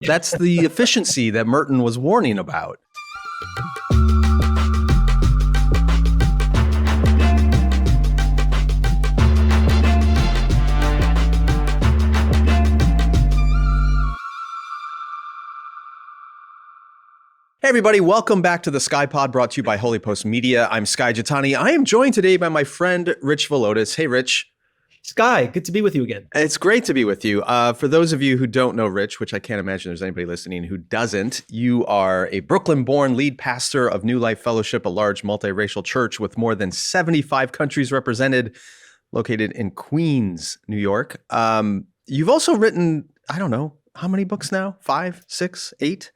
That's the efficiency that Merton was warning about. Hey everybody, welcome back to the Sky Pod, brought to you by Holy Post Media. I'm Sky Jitani. I am joined today by my friend Rich Villodas. Hey Rich. Sky, good to be with you again. It's great to be with you. For those of you who don't know Rich, which I can't imagine there's anybody listening who doesn't, you are a Brooklyn-born lead pastor of New Life Fellowship, a large multiracial church with more than 75 countries represented, located in Queens, New York. You've also written, I don't know, how many books now? 5, 6, 8?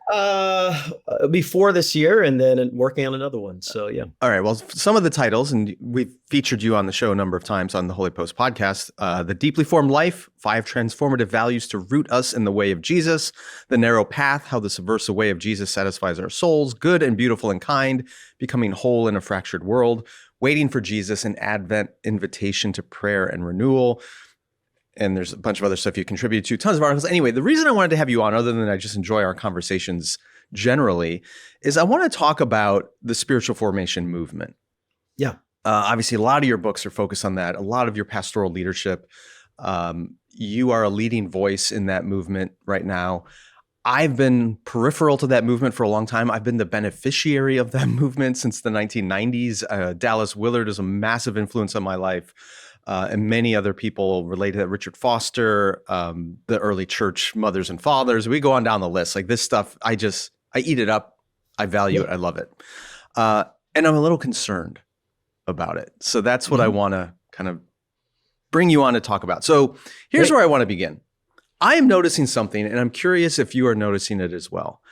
Before this year, and then working on another one. So yeah. All right. Well, some of the titles, and we've featured you on the show a number of times on the Holy Post podcast. The Deeply Formed Life, 5 Transformative Values to Root Us in the Way of Jesus. The Narrow Path, How the Subversive Way of Jesus Satisfies Our Souls. Good and Beautiful and Kind, Becoming Whole in a Fractured World. Waiting for Jesus, an Advent Invitation to Prayer and Renewal. And there's a bunch of other stuff you contributed to, tons of articles. Anyway, the reason I wanted to have you on, other than I just enjoy our conversations generally, is I want to talk about the spiritual formation movement. Yeah. Obviously, a lot of your books are focused on that. A lot of your pastoral leadership. You are a leading voice in that movement right now. I've been peripheral to that movement for a long time. I've been the beneficiary of that movement since the 1990s. Dallas Willard is a massive influence on my life. And many other people related to Richard Foster, the early church mothers and fathers. We go on down the list. Like this stuff, I eat it up. I value it. I love it. And I'm a little concerned about it. So that's what I want to kind of bring you on to talk about. So here's where I want to begin. I am noticing something, and I'm curious if you are noticing it as well.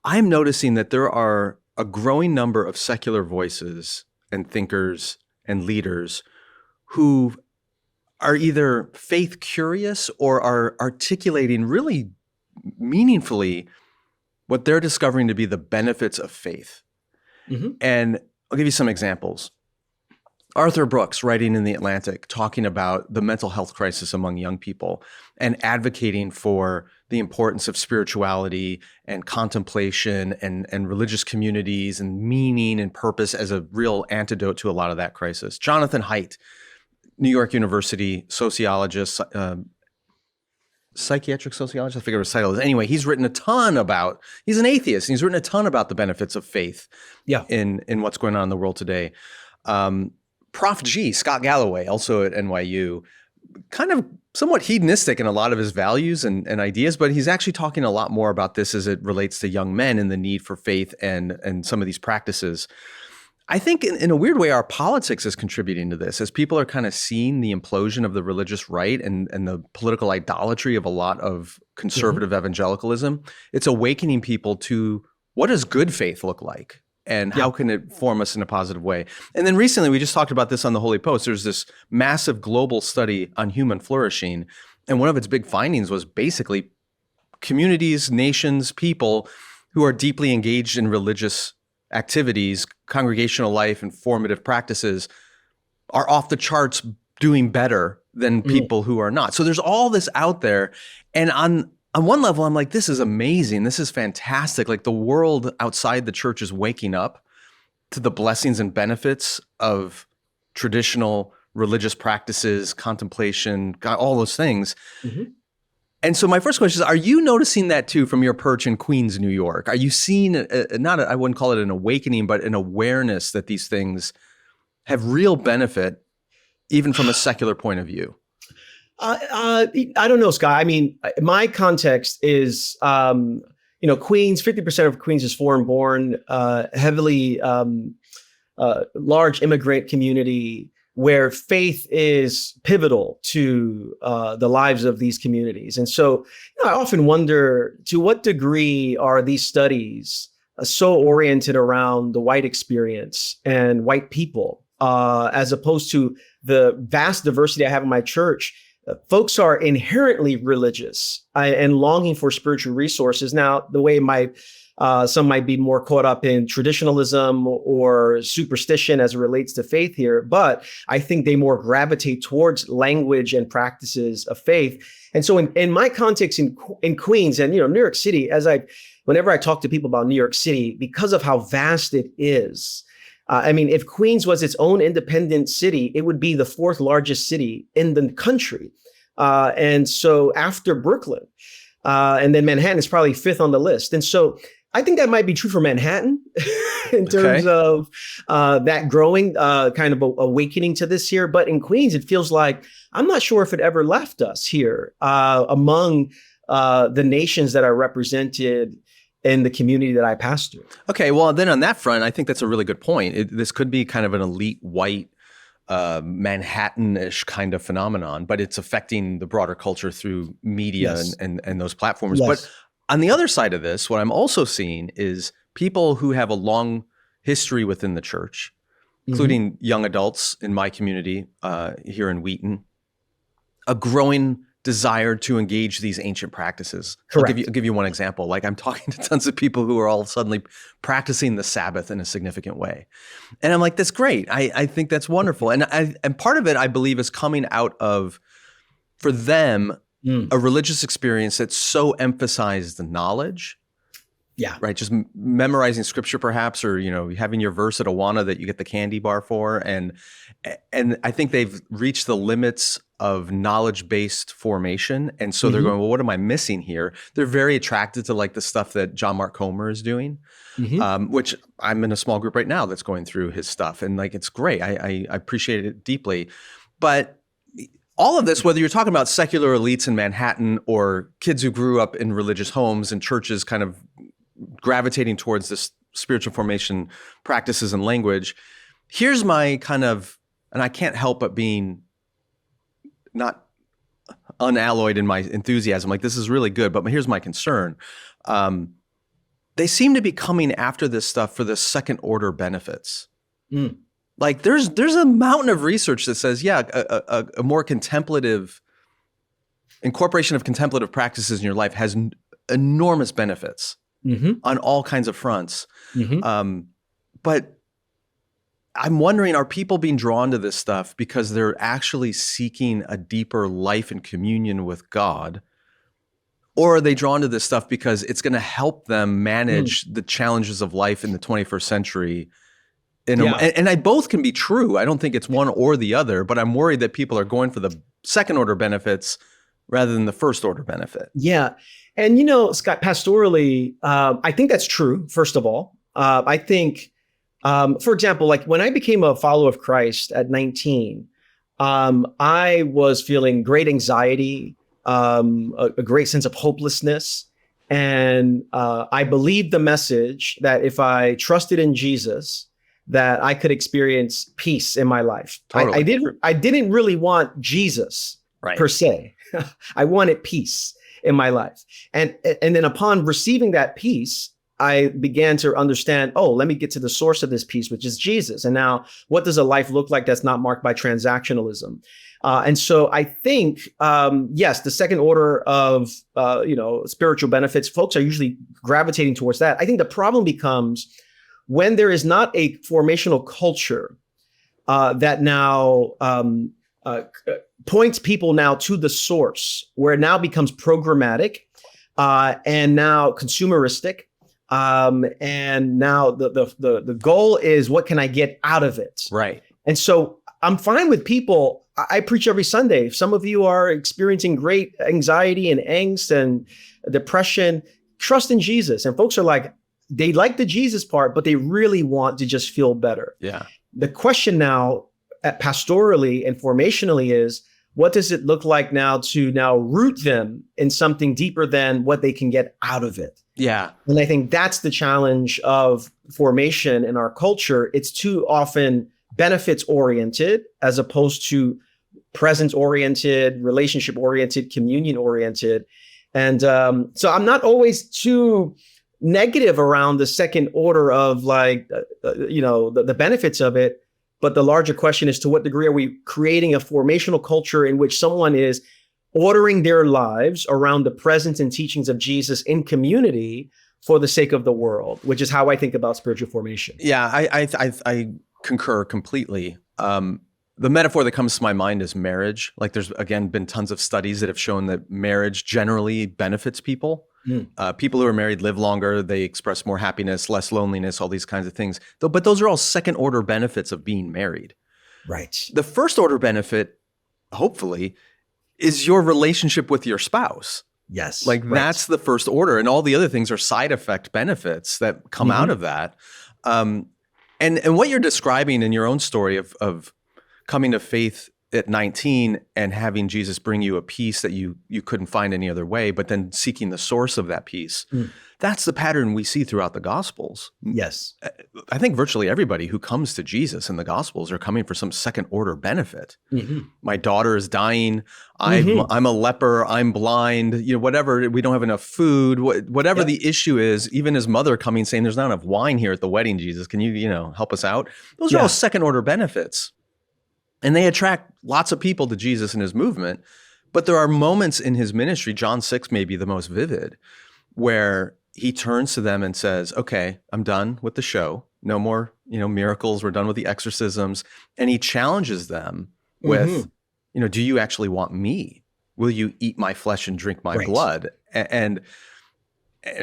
I'm noticing that there are a growing number of secular voices and thinkers and leaders who are either faith curious or are articulating really meaningfully what they're discovering to be the benefits of faith. Mm-hmm. And I'll give you some examples. Arthur Brooks, writing in The Atlantic, talking about the mental health crisis among young people and advocating for the importance of spirituality and contemplation and religious communities and meaning and purpose as a real antidote to a lot of that crisis. Jonathan Haidt, New York University sociologist, psychiatric sociologist, I forget what his title is. Anyway, he's written a ton about, he's an atheist, and he's written a ton about the benefits of faith in what's going on in the world today. Prof G, Scott Galloway, also at NYU, kind of somewhat hedonistic in a lot of his values and ideas, but he's actually talking a lot more about this as it relates to young men and the need for faith and some of these practices. I think in a weird way, our politics is contributing to this as people are kind of seeing the implosion of the religious right and the political idolatry of a lot of conservative evangelicalism. It's awakening people to what does good faith look like and how can it form us in a positive way? And then recently, we just talked about this on the Holy Post. There's this massive global study on human flourishing. And one of its big findings was basically communities, nations, people who are deeply engaged in religious activities, congregational life, and formative practices are off the charts doing better than people who are not. So there's all this out there. And on one level, I'm like, this is amazing. This is fantastic. Like the world outside the church is waking up to the blessings and benefits of traditional religious practices, contemplation, all those things. Mm-hmm. And so my first question is, are you noticing that too from your perch in Queens, New York? Are you seeing, I wouldn't call it an awakening, but an awareness that these things have real benefit, even from a secular point of view? I don't know, Sky. I mean, my context is, Queens, 50% of Queens is foreign-born, heavily large immigrant community, where faith is pivotal to the lives of these communities. And so I often wonder, to what degree are these studies so oriented around the white experience and white people, as opposed to the vast diversity I have in my church? Folks are inherently religious and longing for spiritual resources. Now, the way my Some might be more caught up in traditionalism or superstition as it relates to faith here, but I think they more gravitate towards language and practices of faith. And so in my context in Queens and, New York City, whenever I talk to people about New York City, because of how vast it is, if Queens was its own independent city, it would be the fourth largest city in the country. And so after Brooklyn, and then Manhattan is probably fifth on the list. And so I think that might be true for Manhattan in terms of that growing kind of awakening to this here. But in Queens, it feels like, I'm not sure if it ever left us here among the nations that are represented in the community that I pastor. Okay, well, then on that front, I think that's a really good point. This could be kind of an elite white Manhattan-ish kind of phenomenon, but it's affecting the broader culture through media and those platforms. Yes. But on the other side of this, what I'm also seeing is people who have a long history within the church, including young adults in my community here in Wheaton, a growing desire to engage these ancient practices. Correct. I'll give you one example. Like, I'm talking to tons of people who are all suddenly practicing the Sabbath in a significant way. And I'm like, that's great. I think that's wonderful. And part of it, I believe, is coming out of, for them, a religious experience that so emphasized the knowledge. Yeah. Right. Just memorizing scripture, perhaps, or, having your verse at Awana that you get the candy bar for. And I think they've reached the limits of knowledge-based formation. And so they're going, well, what am I missing here? They're very attracted to like the stuff that John Mark Comer is doing, which I'm in a small group right now that's going through his stuff. And like, it's great. I appreciate it deeply. But all of this, whether you're talking about secular elites in Manhattan or kids who grew up in religious homes and churches kind of gravitating towards this spiritual formation practices and language, here's my kind of, and I can't help but being not unalloyed in my enthusiasm, like this is really good, but here's my concern. They seem to be coming after this stuff for the second order benefits. Like there's a mountain of research that says, a more contemplative incorporation of contemplative practices in your life has enormous benefits on all kinds of fronts. But I'm wondering, are people being drawn to this stuff because they're actually seeking a deeper life and communion with God? Or are they drawn to this stuff because it's going to help them manage the challenges of life in the 21st century? And both can be true. I don't think it's one or the other, but I'm worried that people are going for the second order benefits rather than the first order benefit. Yeah. And, Scott, pastorally, I think that's true, first of all. I think, for example, like when I became a follower of Christ at 19, I was feeling great anxiety, a great sense of hopelessness. And I believed the message that if I trusted in Jesus, that I could experience peace in my life. Totally. I didn't really want Jesus per se. I wanted peace in my life. And then upon receiving that peace, I began to understand, let me get to the source of this peace, which is Jesus. And now what does a life look like that's not marked by transactionalism? And so I think, yes, the second order of, spiritual benefits, folks are usually gravitating towards that. I think the problem becomes when there is not a formational culture that now points people now to the source, where it now becomes programmatic and now consumeristic. And now the goal is, what can I get out of it? Right. And so I'm fine with people. I preach every Sunday. If some of you are experiencing great anxiety and angst and depression, trust in Jesus. And folks are like, they like the Jesus part, but they really want to just feel better. Yeah. The question now, pastorally and formationally, is what does it look like now to root them in something deeper than what they can get out of it? Yeah. And I think that's the challenge of formation in our culture. It's too often benefits oriented as opposed to presence oriented, relationship oriented, communion oriented. And so I'm not always too negative around the second order of the benefits of it. But the larger question is, to what degree are we creating a formational culture in which someone is ordering their lives around the presence and teachings of Jesus in community for the sake of the world, which is how I think about spiritual formation. Yeah, I concur completely. The metaphor that comes to my mind is marriage. Like there's, again, been tons of studies that have shown that marriage generally benefits people. People who are married live longer. They express more happiness, less loneliness, all these kinds of things. But those are all second order benefits of being married. Right. The first order benefit, hopefully, is your relationship with your spouse. Yes. Like that's the first order. And all the other things are side effect benefits that come out of that. And what you're describing in your own story of coming to faith at 19 and having Jesus bring you a peace that you couldn't find any other way, but then seeking the source of that peace. That's the pattern we see throughout the Gospels. Yes. I think virtually everybody who comes to Jesus in the Gospels are coming for some second order benefit. My daughter is dying. I'm a leper. I'm blind. Whatever. We don't have enough food. Whatever the issue is, even his mother coming saying, "There's not enough wine here at the wedding, Jesus. Can you help us out?" Those are all second order benefits. And they attract lots of people to Jesus and his movement. But there are moments in his ministry, John 6 may be the most vivid, where he turns to them and says, "Okay, I'm done with the show. No more, miracles. We're done with the exorcisms." And he challenges them with, "Do you actually want me? Will you eat my flesh and drink my blood?" And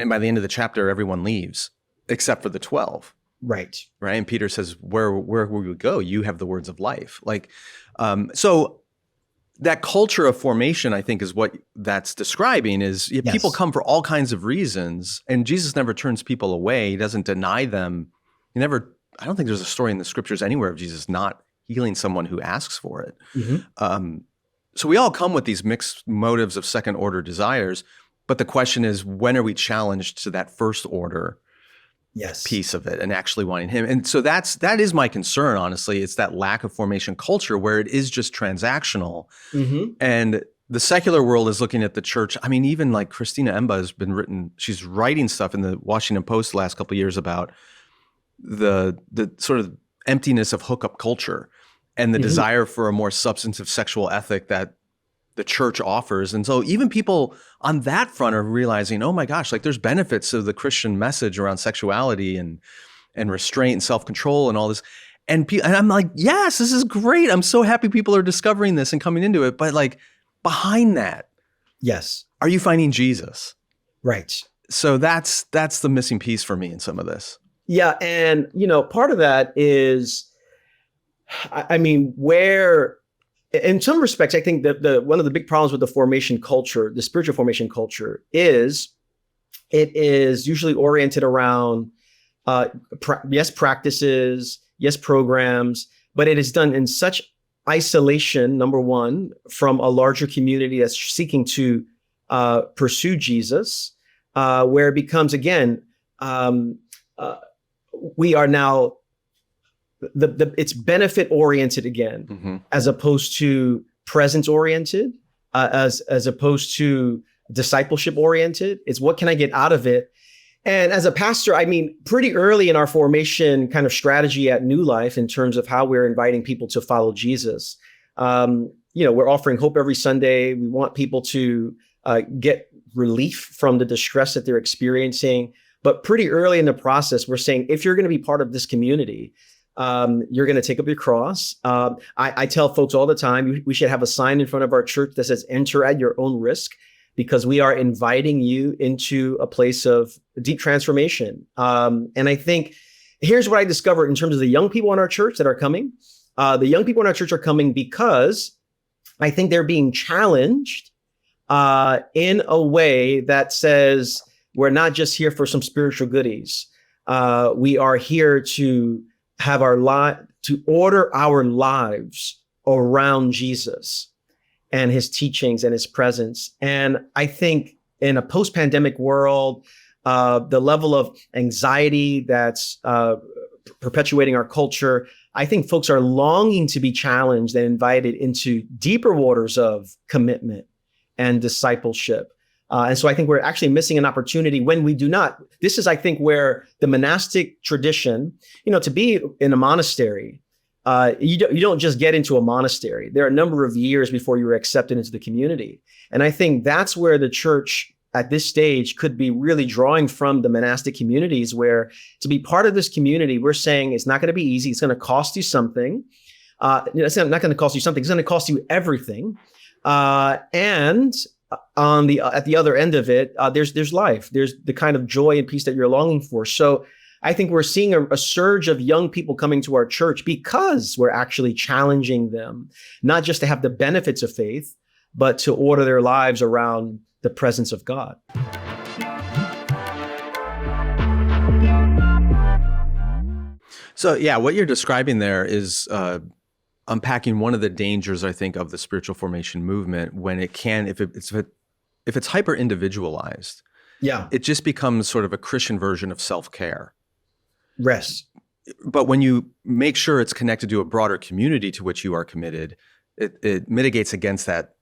by the end of the chapter, everyone leaves except for the 12. Right. And Peter says, where will we go? You have the words of life. So that culture of formation, I think, is what that's describing is people come for all kinds of reasons, and Jesus never turns people away. He doesn't deny them. I don't think there's a story in the scriptures anywhere of Jesus not healing someone who asks for it. So we all come with these mixed motives of second order desires, but the question is, when are we challenged to that first order piece of it and actually wanting him? And so that is my concern, honestly. It's that lack of formation culture where it is just transactional. And the secular world is looking at the church. I mean, even like Christina Emba has been she's writing stuff in the Washington Post the last couple of years about the sort of emptiness of hookup culture and the desire for a more substantive sexual ethic that the church offers. And so even people on that front are realizing, oh my gosh, like there's benefits of the Christian message around sexuality and restraint and self-control and all this. And I'm like, yes, this is great. I'm so happy people are discovering this and coming into it. But like behind that, are you finding Jesus? Right. So that's the missing piece for me in some of this. Yeah. And, part of that is, where, in some respects, I think that one of the big problems with the formation culture, the spiritual formation culture, is it is usually oriented around, practices, programs, but it is done in such isolation, number one, from a larger community that's seeking to pursue Jesus, where it becomes, again, we are now it's benefit oriented again, as opposed to presence oriented, as opposed to discipleship oriented. It's what can I get out of it? And as a pastor, pretty early in our formation kind of strategy at New Life in terms of how we're inviting people to follow Jesus, we're offering hope every Sunday. We want people to get relief from the distress that they're experiencing. But pretty early in the process, we're saying, if you're going to be part of this community, you're going to take up your cross. I tell folks all the time, we should have a sign in front of our church that says, "Enter at your own risk," because we are inviting you into a place of deep transformation. And I think here's what I discovered in terms of the young people in our church that are coming. The young people in our church are coming because I think they're being challenged in a way that says, we're not just here for some spiritual goodies. We are here to have to order our lives around Jesus and his teachings and his presence. And I think in a post-pandemic world, the level of anxiety that's perpetuating our culture, I think folks are longing to be challenged and invited into deeper waters of commitment and discipleship. And so I think we're actually missing an opportunity when we do not. This is, I think, where the monastic tradition, to be in a monastery, you don't just get into a monastery. There are a number of years before you were accepted into the community. And I think that's where the church at this stage could be really drawing from the monastic communities, where to be part of this community, we're saying it's not going to be easy. It's going to cost you something. It's not going to cost you something. It's going to cost you everything. And at the other end of it, there's life. There's the kind of joy and peace that you're longing for. So I think we're seeing a surge of young people coming to our church because we're actually challenging them, not just to have the benefits of faith, but to order their lives around the presence of God. So yeah, what you're describing there is unpacking one of the dangers, I think, of the spiritual formation movement when it can, if it's hyper individualized, it just becomes sort of a Christian version of self-care. Rest. But when you make sure it's connected to a broader community to which you are committed, it mitigates against that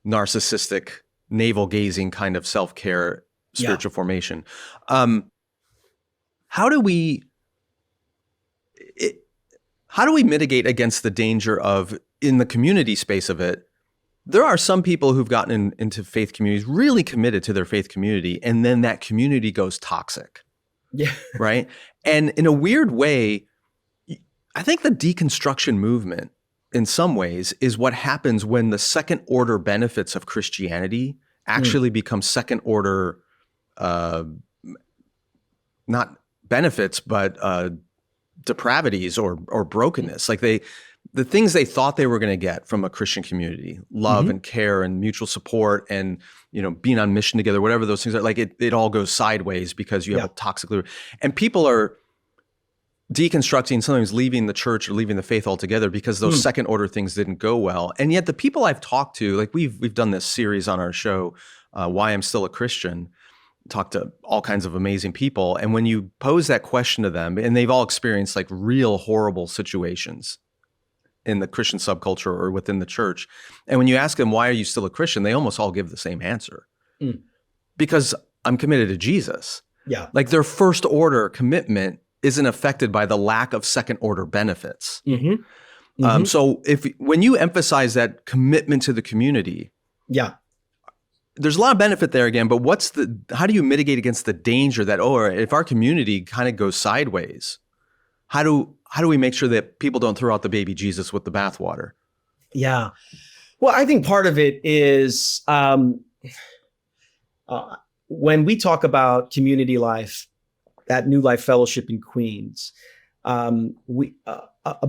narcissistic, navel-gazing kind of self-care spiritual formation. How do we mitigate against the danger of, in the community space of it, there are some people who've gotten into faith communities, really committed to their faith community, and then that community goes toxic. Yeah. Right? And in a weird way, I think the deconstruction movement, in some ways, is what happens when the second order benefits of Christianity actually become second order, not benefits, but depravities or brokenness. Like the things they thought they were going to get from a Christian community, love and care and mutual support and, being on mission together, whatever those things are, like it all goes sideways because you have a toxic, and people are deconstructing, sometimes leaving the church or leaving the faith altogether because those second order things didn't go well. And yet the people I've talked to, like we've done this series on our show, Why I'm Still a Christian, talked to all kinds of amazing people. And when you pose that question to them, and they've all experienced like real horrible situations in the Christian subculture or within the church. And when you ask them, why are you still a Christian? They almost all give the same answer. Because I'm committed to Jesus. Yeah. Like their first order commitment isn't affected by the lack of second order benefits. So when you emphasize that commitment to the community, there's a lot of benefit there again, but how do you mitigate against the danger that, if our community kind of goes sideways, how do we make sure that people don't throw out the baby Jesus with the bathwater? Yeah. Well, I think part of it is when we talk about community life at New Life Fellowship in Queens, a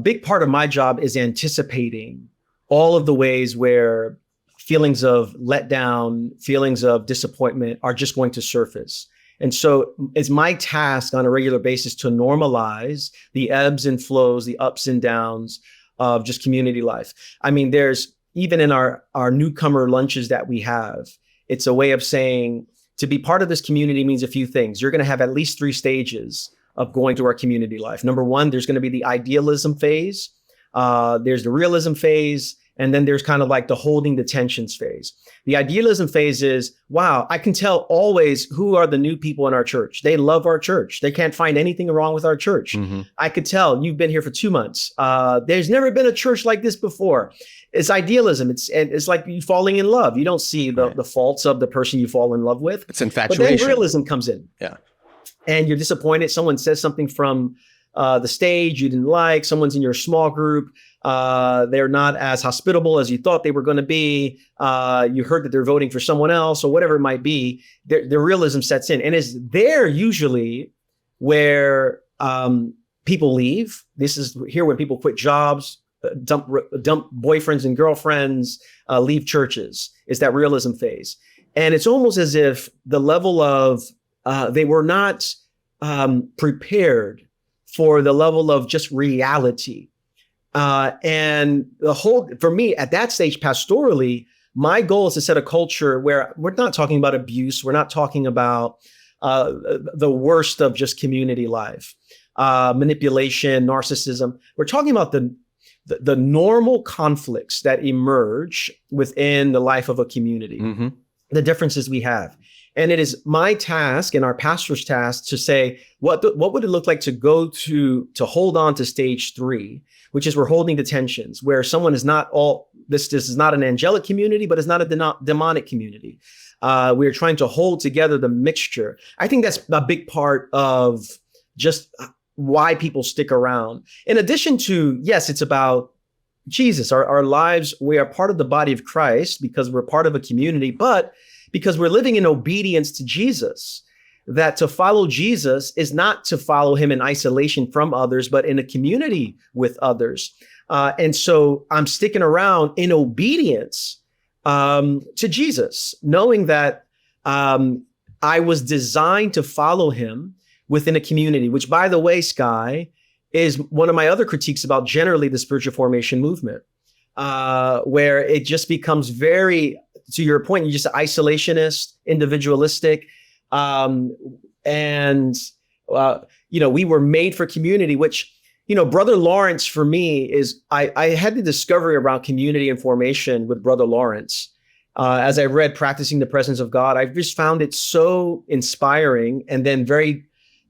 big part of my job is anticipating all of the ways where feelings of letdown, feelings of disappointment are just going to surface. And so it's my task on a regular basis to normalize the ebbs and flows, the ups and downs of just community life. I mean, there's even in our newcomer lunches that we have, it's a way of saying to be part of this community means a few things. You're going to have at least 3 stages of going through our community life. Number 1, there's going to be the idealism phase. There's the realism phase. And then there's kind of like the holding the tensions phase. The idealism phase is, wow, I can tell always who are the new people in our church. They love our church. They can't find anything wrong with our church. I could tell you've been here for 2 months. There's never been a church like this before. It's idealism. It's like you falling in love. You don't see the faults of the person you fall in love with. It's infatuation. But then realism comes in. Yeah. And you're disappointed. Someone says something from the stage you didn't like. Someone's in your small group. They're not as hospitable as you thought they were going to be. You heard that they're voting for someone else or whatever it might be. The realism sets in. And it's there usually where people leave. This is here when people quit jobs, dump boyfriends and girlfriends, leave churches. It's that realism phase. And it's almost as if the level of they were not prepared for the level of just reality. And for me at that stage, pastorally, my goal is to set a culture where we're not talking about abuse. We're not talking about the worst of just community life, manipulation, narcissism. We're talking about the normal conflicts that emerge within the life of a community, the differences we have. And it is my task and our pastor's task to say, what would it look like to go to hold on to stage 3, which is we're holding the tensions, where someone is not this is not an angelic community, but it's not a demonic community. We're trying to hold together the mixture. I think that's a big part of just why people stick around. In addition to, yes, it's about Jesus, our lives. We are part of the body of Christ because we're part of a community, but because we're living in obedience to Jesus. That to follow Jesus is not to follow him in isolation from others, but in a community with others. And so I'm sticking around in obedience to Jesus, knowing that I was designed to follow him within a community, which, by the way, Sky, is one of my other critiques about generally the spiritual formation movement, where it just becomes very, to your point, you're just isolationist, individualistic. We were made for community, which, Brother Lawrence for me is, I had the discovery around community and formation with Brother Lawrence. As I read Practicing the Presence of God, I've just found it so inspiring and then very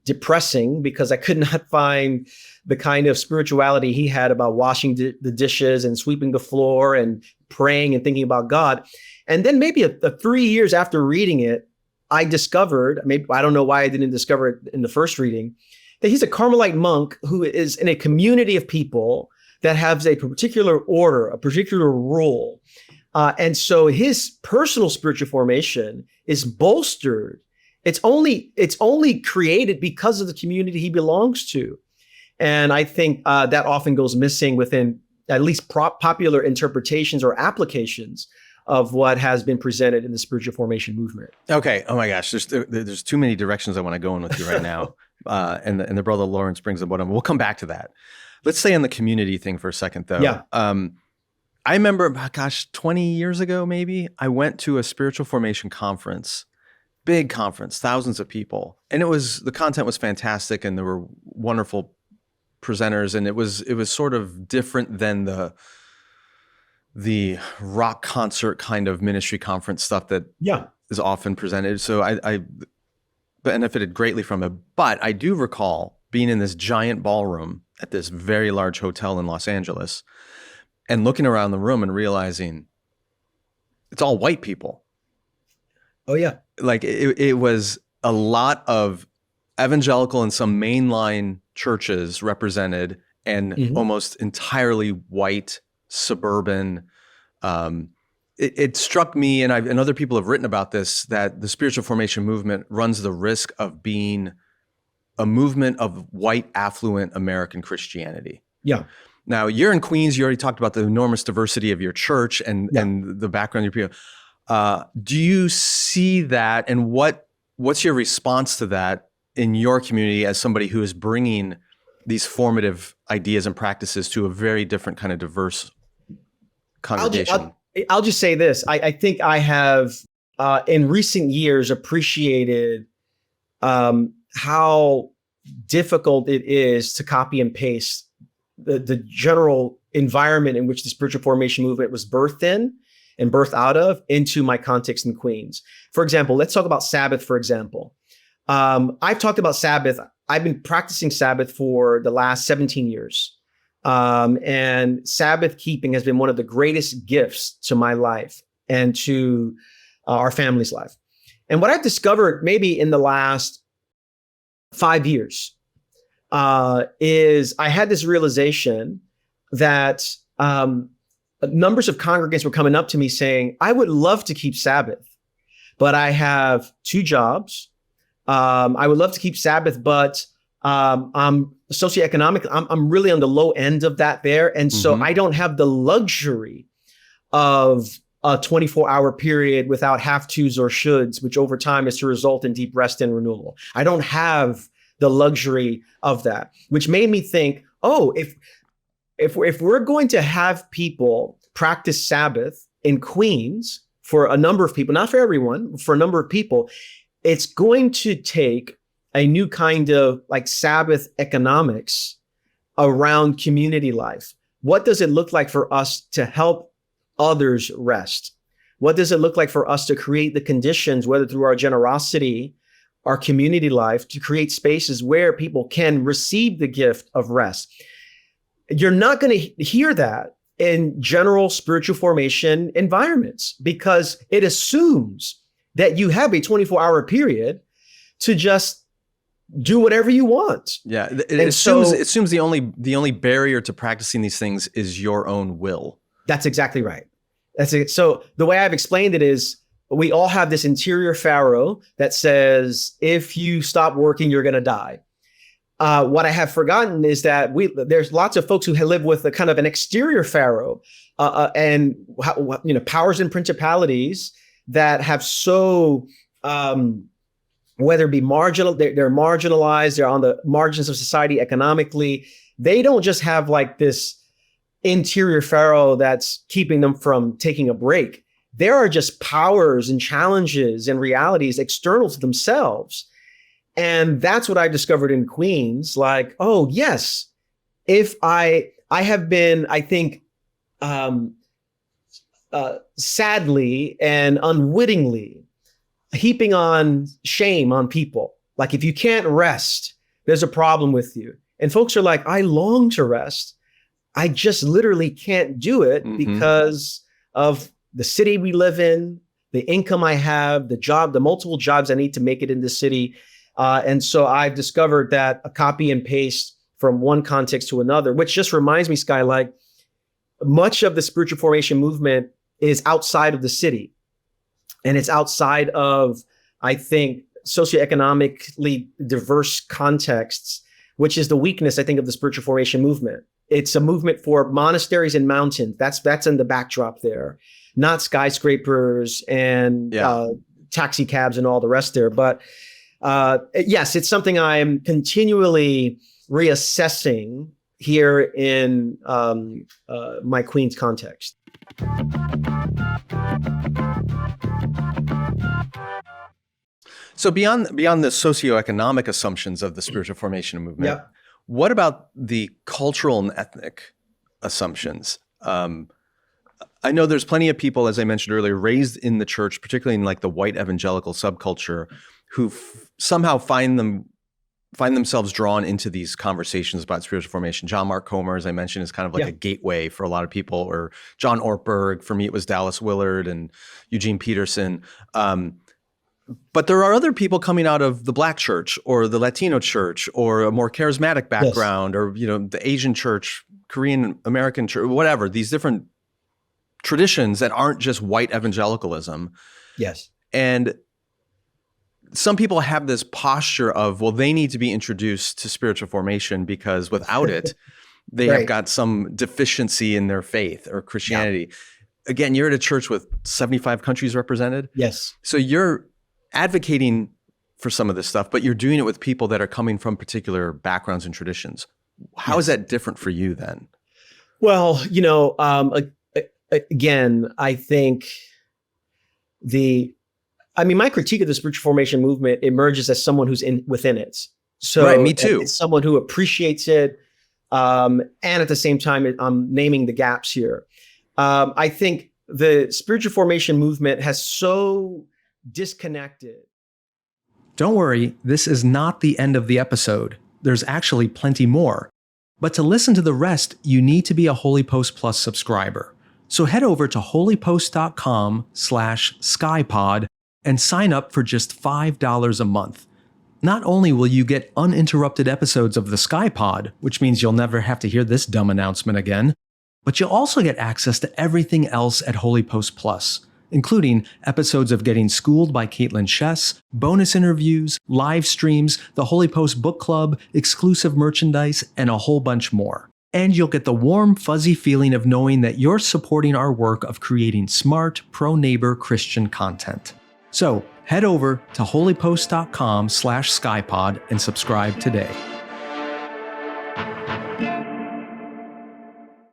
depressing because I could not find the kind of spirituality he had about washing the dishes and sweeping the floor and praying and thinking about God. And then maybe 3 years after reading it, I discovered, maybe I don't know why I didn't discover it in the first reading, that he's a Carmelite monk who is in a community of people that has a particular order, a particular rule. And so his personal spiritual formation is bolstered. It's only created because of the community he belongs to. And I think that often goes missing within at least popular interpretations or applications of what has been presented in the spiritual formation movement. Okay. Oh my gosh. There's too many directions I want to go in with you right now. And the Brother Lawrence brings up what we'll come back to that. Let's stay on the community thing for a second though. Yeah. I remember, 20 years ago, maybe I went to a spiritual formation conference, big conference, thousands of people. And the content was fantastic and there were wonderful presenters. And it was sort of different than the rock concert kind of ministry conference stuff that is often presented. So I benefited greatly from it. But I do recall being in this giant ballroom at this very large hotel in Los Angeles and looking around the room and realizing it's all white people. Oh, yeah. Like it was a lot of evangelical and some mainline churches represented and almost entirely white, suburban. It struck me, and other people have written about this, that the spiritual formation movement runs the risk of being a movement of white, affluent American Christianity. Yeah. Now, you're in Queens. You already talked about the enormous diversity of your church and the background of your people. Do you see that, and what's your response to that in your community as somebody who is bringing these formative ideas and practices to a very different kind of diverse congregation? I'll just say this. I think I have, in recent years, appreciated how difficult it is to copy and paste the general environment in which the spiritual formation movement was birthed in and birthed out of into my context in Queens. For example, let's talk about Sabbath, for example. I've talked about Sabbath. I've been practicing Sabbath for the last 17 years. And Sabbath keeping has been one of the greatest gifts to my life and to our family's life. And what I've discovered maybe in the last 5 years is I had this realization that numbers of congregants were coming up to me saying, I would love to keep Sabbath, but I have 2 jobs. I would love to keep Sabbath, but I'm socioeconomic. I'm really on the low end of that there. And so I don't have the luxury of a 24-hour period without have-tos or shoulds, which over time is to result in deep rest and renewal. I don't have the luxury of that, which made me think, oh, if we're going to have people practice Sabbath in Queens for a number of people, not for everyone, for a number of people, it's going to take a new kind of like Sabbath economics around community life. What does it look like for us to help others rest? What does it look like for us to create the conditions, whether through our generosity, our community life, to create spaces where people can receive the gift of rest? You're not going to hear that in general spiritual formation environments because it assumes that you have a 24-hour period to just do whatever you want. Yeah, it assumes the only barrier to practicing these things is your own will. That's exactly right. That's it. So the way I've explained it is, we all have this interior Pharaoh that says, if you stop working, you're going to die. What I have forgotten is that there's lots of folks who live with a kind of an exterior Pharaoh, and powers and principalities that have whether it be marginal, they're marginalized, they're on the margins of society economically. They don't just have like this interior Pharaoh that's keeping them from taking a break. There are just powers and challenges and realities external to themselves. And that's what I discovered in Queens. Like, oh yes, if I have been, I think, sadly and unwittingly heaping on shame on people. Like, if you can't rest, there's a problem with you. And folks are like, I long to rest. I just literally can't do it because of the city we live in, the income I have, the multiple jobs I need to make it in the city. And so I've discovered that a copy and paste from one context to another, which just reminds me, Sky, like, much of the spiritual formation movement is outside of the city. And it's outside of, I think, socioeconomically diverse contexts, which is the weakness, I think, of the spiritual formation movement. It's a movement for monasteries and mountains. That's in the backdrop there, not skyscrapers and taxi cabs and all the rest there. But yes, it's something I am continually reassessing here in my Queens context. So beyond the socioeconomic assumptions of the spiritual formation movement, what about the cultural and ethnic assumptions? I know there's plenty of people, as I mentioned earlier, raised in the church, particularly in like the white evangelical subculture, who somehow find themselves drawn into these conversations about spiritual formation. John Mark Comer, as I mentioned, is kind of like a gateway for a lot of people, or John Ortberg. For me, it was Dallas Willard and Eugene Peterson. But there are other people coming out of the Black church or the Latino church or a more charismatic background, or the Asian church, Korean American church, whatever, these different traditions that aren't just white evangelicalism. Yes. And some people have this posture of, well, they need to be introduced to spiritual formation because without it, they have got some deficiency in their faith or Christianity. Again, you're at a church with 75 countries represented. Yes. So you're advocating for some of this stuff, but you're doing it with people that are coming from particular backgrounds and traditions. How is that different for you then? Well, again, I think my critique of the spiritual formation movement emerges as someone who's within it. So right, me too. It's someone who appreciates it. And at the same time, I'm naming the gaps here. I think the spiritual formation movement has so disconnected. Don't worry, this is not the end of the episode. There's actually plenty more. But to listen to the rest, you need to be a Holy Post Plus subscriber. So head over to holypost.com/skypod and sign up for just $5 a month. Not only will you get uninterrupted episodes of the SkyPod, which means you'll never have to hear this dumb announcement again, but you'll also get access to everything else at Holy Post Plus, including episodes of Getting Schooled by Caitlin Chess, bonus interviews, live streams, the Holy Post Book Club, exclusive merchandise, and a whole bunch more. And you'll get the warm, fuzzy feeling of knowing that you're supporting our work of creating smart, pro-neighbor Christian content. So head over to holypost.com/skypod and subscribe today.